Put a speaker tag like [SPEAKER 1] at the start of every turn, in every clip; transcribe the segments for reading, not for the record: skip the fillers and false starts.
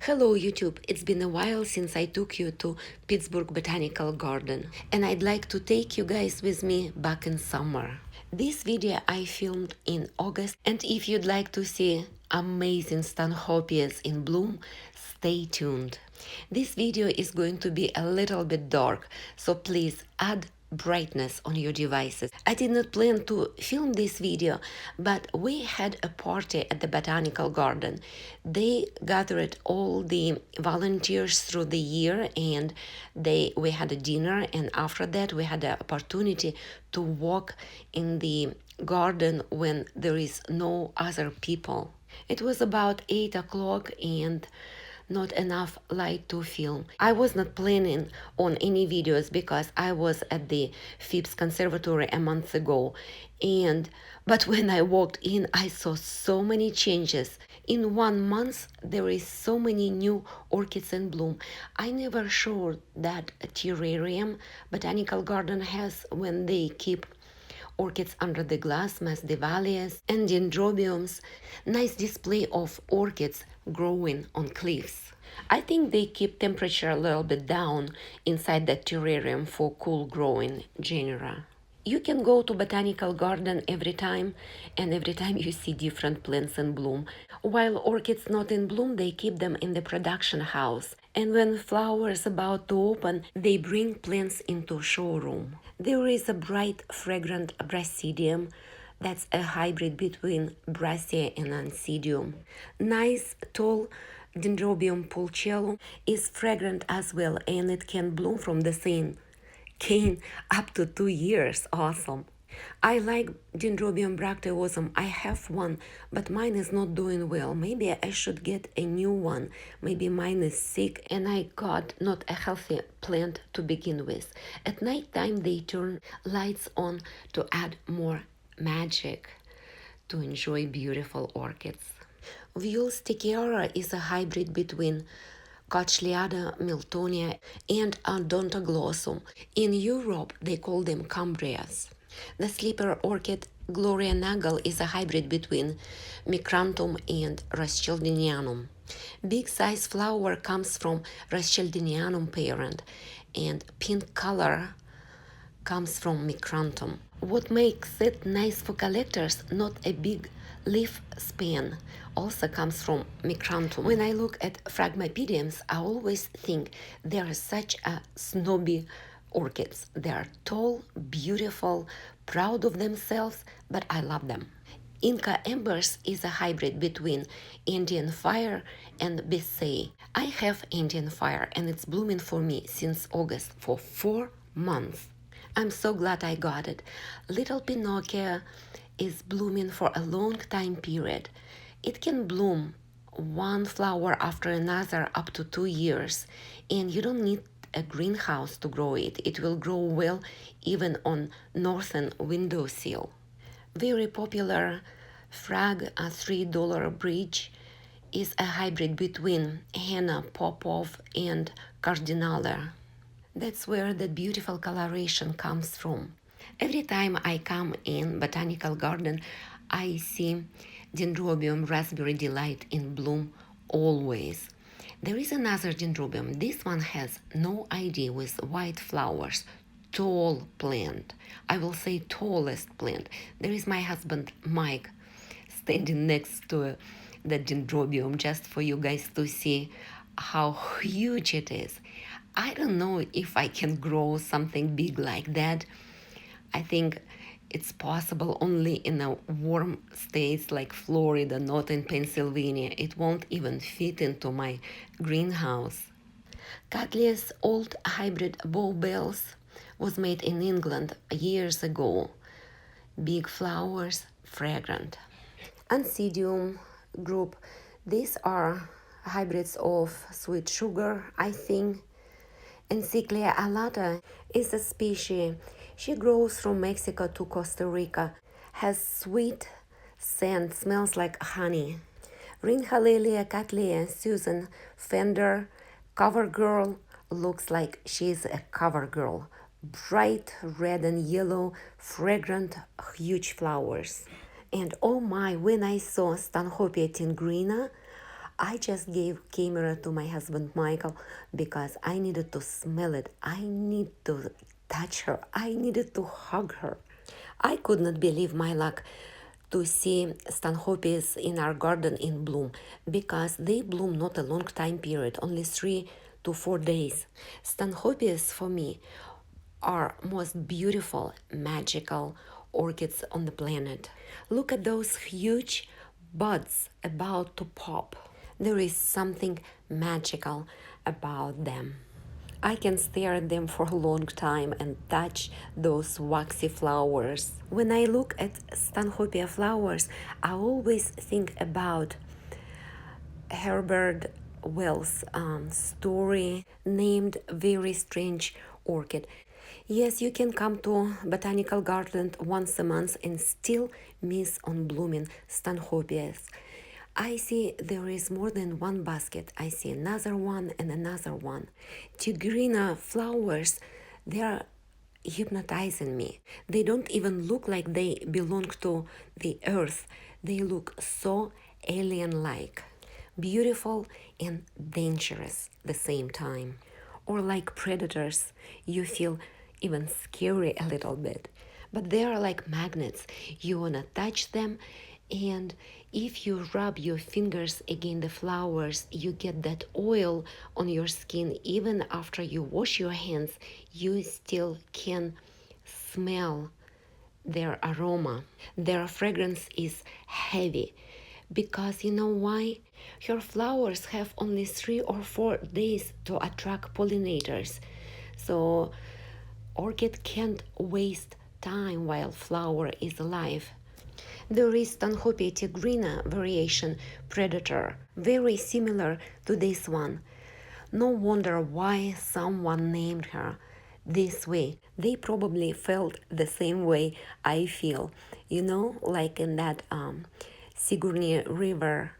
[SPEAKER 1] Hello YouTube, it's been a while since I took you to Pittsburgh Botanical Garden and I'd like to take you guys with me back in summer. This video I filmed in August and if you'd like to see amazing stanhopeas in bloom, stay tuned. This video is going to be a little bit dark, so please add brightness on your devices. I did not plan to film this video, but we had a party at the botanical garden. They gathered all the volunteers through the year and we had a dinner, and after that we had the opportunity to walk in the garden when there is no other people. It was about 8 o'clock and not enough light to film. I was not planning on any videos because I was at the Phipps Conservatory a month ago, but when I walked in I saw so many changes. In 1 month there is so many new orchids in bloom. I never showed that terrarium botanical garden has when they keep orchids under the glass, masdevallias and dendrobiums. Nice display of orchids growing on cliffs. I think they keep temperature a little bit down inside the terrarium for cool growing genera. You can go to botanical garden every time, and every time you see different plants in bloom. While orchids not in bloom, they keep them in the production house. And when flowers about to open, they bring plants into showroom. There is a bright, fragrant Brasidium. That's a hybrid between Brassia and Oncidium. Nice, tall Dendrobium pulchellum is fragrant as well, and it can bloom from the same cane up to 2 years. Awesome. I like Dendrobium bracteosum. I have one, but mine is not doing well. Maybe I should get a new one. Maybe mine is sick and I got not a healthy plant to begin with. At night time they turn lights on to add more magic to enjoy beautiful orchids. Viola stichiara is a hybrid between Cochlearia miltonia and Odontoglossum. In Europe, they call them Cambrias. The sleeper orchid Gloria Nagel is a hybrid between Micranthum and Rothschildinianum. Big size flower comes from Rothschildinianum parent, and pink color comes from Micranthum. What makes it nice for collectors, not a big leaf span, also comes from Micranthum. When I look at Phragmipediums, I always think they are such a snobby orchids. They are tall, beautiful, proud of themselves, but I love them. Inca Embers is a hybrid between Indian Fire and Bissay. I have Indian Fire and it's blooming for me since August for 4 months. I'm so glad I got it. Little Pinocchio is blooming for a long time period. It can bloom one flower after another up to 2 years, and you don't need a greenhouse to grow it. It will grow well even on northern windowsill. Very popular Frag a $3 bridge is a hybrid between Henna Popov and Cardinale. That's where the beautiful coloration comes from. Every time I come in botanical garden, I see Dendrobium Raspberry Delight in bloom always. There is another dendrobium. This one has no ID with white flowers. Tall plant. I will say tallest plant. There is my husband Mike standing next to the dendrobium just for you guys to see how huge it is. I don't know if I can grow something big like that. I think it's possible only in a warm states like Florida, not in Pennsylvania. It won't even fit into my greenhouse. Cattley's old hybrid bowbells was made in England years ago. Big flowers, fragrant. Oncidium group, these are hybrids of sweet sugar, I think. Encyclia alata is a species. She grows from Mexico to Costa Rica, has sweet scent, smells like honey. Rinhalelia cattleya Susan Fender, cover girl, looks like she's a cover girl. Bright red and yellow, fragrant, huge flowers. And oh my, when I saw Stanhopea tigrina, I just gave camera to my husband Michael because I needed to smell it. I need to touch her. I needed to hug her. I could not believe my luck to see stanhopeas in our garden in bloom because they bloom not a long time period, only 3 to 4 days. Stanhopeas for me are most beautiful, magical orchids on the planet. Look at those huge buds about to pop. There is something magical about them. I can stare at them for a long time and touch those waxy flowers. When I look at stanhopea flowers, I always think about Herbert Wells' story named Very Strange Orchid. Yes, you can come to botanical garden once a month and still miss on blooming stanhopeas. I see there is more than one basket. I see another one and another one. Tigrina flowers, they are hypnotizing me. They don't even look like they belong to the earth. They look so alien-like, beautiful and dangerous at the same time. Or like predators, you feel even scary a little bit. But they are like magnets. You wanna touch them, and if you rub your fingers against the flowers, you get that oil on your skin. Even after you wash your hands, you still can smell their aroma. Their fragrance is heavy because you know why? Your flowers have only 3 or 4 days to attract pollinators. So orchid can't waste time while flower is alive. There is stanhopea tigrina variation predator, very similar to this one. No wonder why someone named her this way. They probably felt the same way I feel, like in that Sigourney River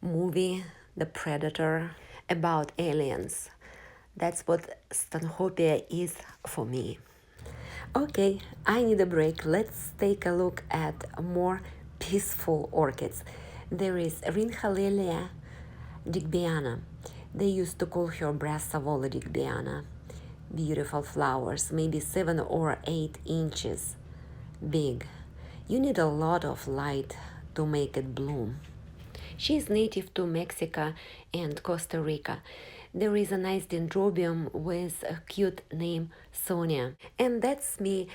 [SPEAKER 1] movie, The Predator, about aliens. That's what stanhopea is for me. Okay, I need a break. Let's take a look at more peaceful orchids. There is Rhinhalelia digbyana. They used to call her Brassavola digbyana. Beautiful flowers, maybe 7 or 8 inches big. You need a lot of light to make it bloom. She is native to Mexico and Costa Rica. There is a nice dendrobium with a cute name Sonia. And that's me.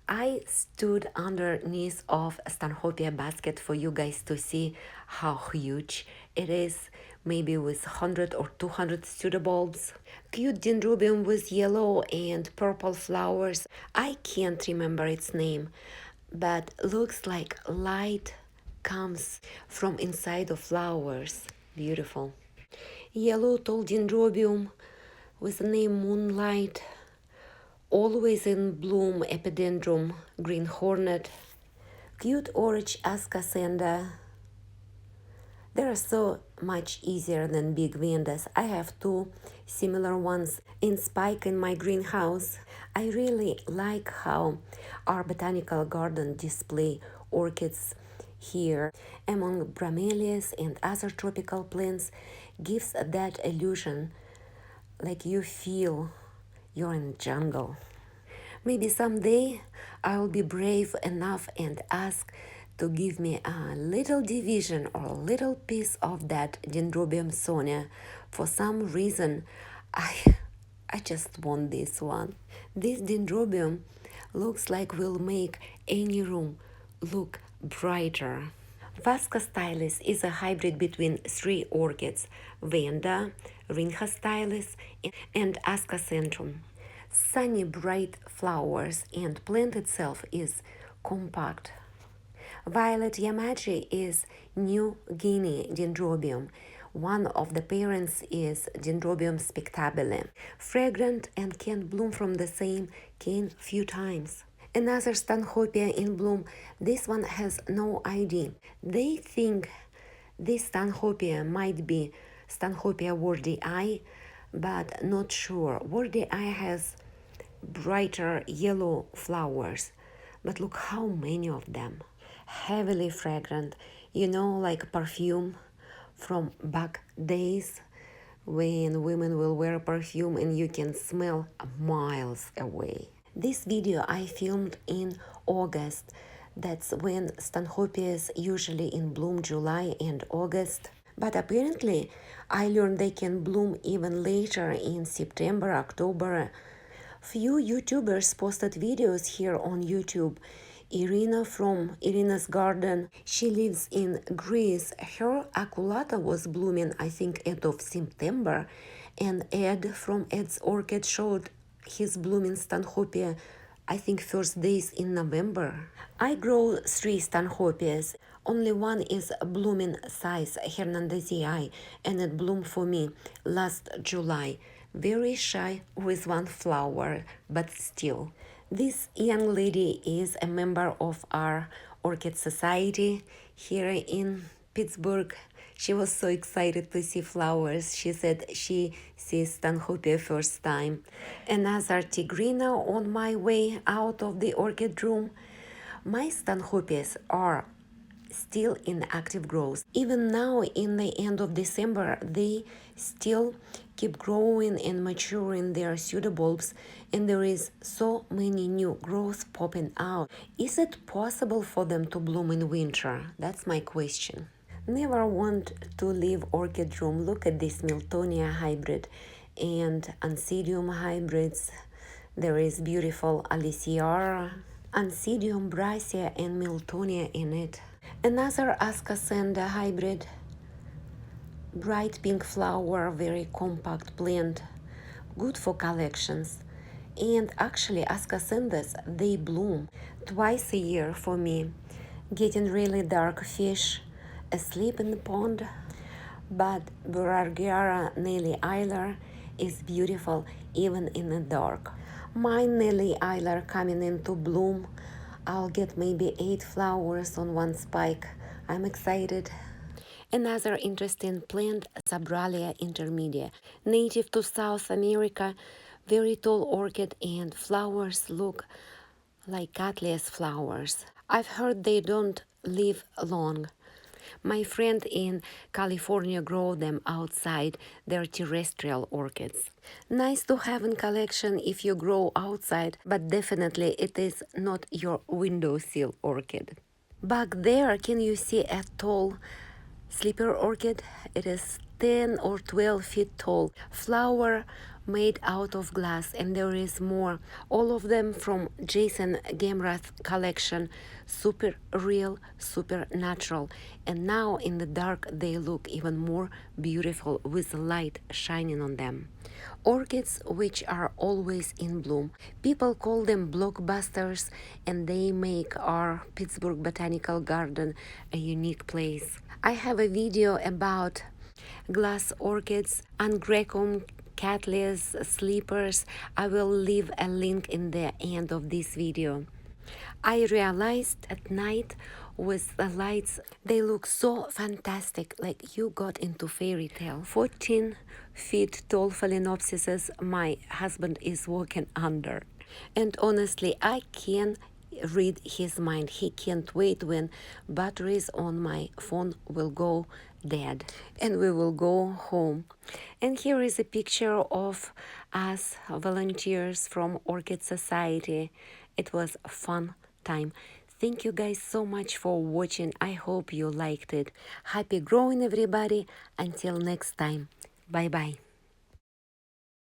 [SPEAKER 1] I stood underneath of a stanhopea basket for you guys to see how huge it is, maybe with 100 or 200 pseudobulbs. Cute dendrobium with yellow and purple flowers. I can't remember its name, but looks like light comes from inside of flowers. Beautiful. Yellow tall dendrobium with the name Moonlight. Always in bloom epidendrum green hornet. Cute orange ascasenda. They are so much easier than big vandas. I have 2 similar ones in spike in my greenhouse. I really like how our botanical garden display orchids here among bromeliads and other tropical plants gives that illusion like you feel you're in the jungle. Maybe someday I'll be brave enough and ask to give me a little division or a little piece of that dendrobium sonia. For some reason, I just want this one. This dendrobium looks like will make any room look brighter. Vasca stylis is a hybrid between 3 orchids, Vanda, Rhinha stylis, and Ascacentrum. Sunny bright flowers and plant itself is compact. Violet Yamaji is New Guinea dendrobium. One of the parents is Dendrobium spectabile, fragrant and can bloom from the same cane few times. Another stanhopea in bloom, this one has no ID. They think this stanhopea might be Stanhopea wardii, but not sure. Wardii has brighter yellow flowers, but look how many of them. Heavily fragrant, like perfume, from back days when women will wear perfume and you can smell miles away. This video I filmed in August. That's when stanhopeas usually in bloom, July and August. But apparently I learned they can bloom even later in September, October. Few YouTubers posted videos here on YouTube. Irina from Irina's Garden, she lives in Greece. Her aculata was blooming, I think, end of September. And Ed from Ed's Orchid showed his blooming stanhopea, I think, first days in November. I grow 3 stanhopeas. Only one is blooming size, Hernandezii, and it bloomed for me last July. Very shy with 1 flower, but still. This young lady is a member of our Orchid Society here in Pittsburgh. She was so excited to see flowers. She said she sees stanhopea first time. Another tigrina on my way out of the orchid room. My stanhopeas are still in active growth. Even now in the end of December, they still keep growing and maturing their pseudobulbs, and there is so many new growth popping out. Is it possible for them to bloom in winter? That's my question. Never want to leave orchid room. Look at this Miltonia hybrid and Ansidium hybrids. There is beautiful Aliciara, Ansidium braccia and Miltonia in it. Another Ascasenda hybrid, bright pink flower, very compact plant, good for collections. And actually Ascasendas, they bloom twice a year for me. Getting really dark fish asleep in the pond. But Burargera Nelly Eiler is beautiful even in the dark. My Nelly Eiler coming into bloom. I'll get maybe 8 flowers on 1 spike. I'm excited. Another interesting plant, Sabralia intermedia, native to South America, very tall orchid, and flowers look like Cattleyas flowers. I've heard they don't live long. My friend in California grow them outside. They're terrestrial orchids. Nice to have in collection if you grow outside, but definitely it is not your windowsill orchid. Back there, can you see a tall sleeper orchid? It is 10 or 12 feet tall. Flower made out of glass, and there is more. All of them from Jason Gamrath collection. Super real, super natural. And now in the dark they look even more beautiful with the light shining on them. Orchids which are always in bloom. People call them blockbusters, and they make our Pittsburgh Botanical Garden a unique place. I have a video about glass orchids, Angrecum, Cattleyas, sleepers. I will leave a link in the end of this video. I realized at night with the lights, they look so fantastic, like you got into fairy tale. 14 feet tall phalaenopsises my husband is walking under. And honestly, I can read his mind. He can't wait when batteries on my phone will go dead and we will go home. And here is a picture of us volunteers from Orchid Society. It was a fun time. Thank you guys so much for watching. I hope you liked it. Happy growing, everybody. Until next time. Bye bye.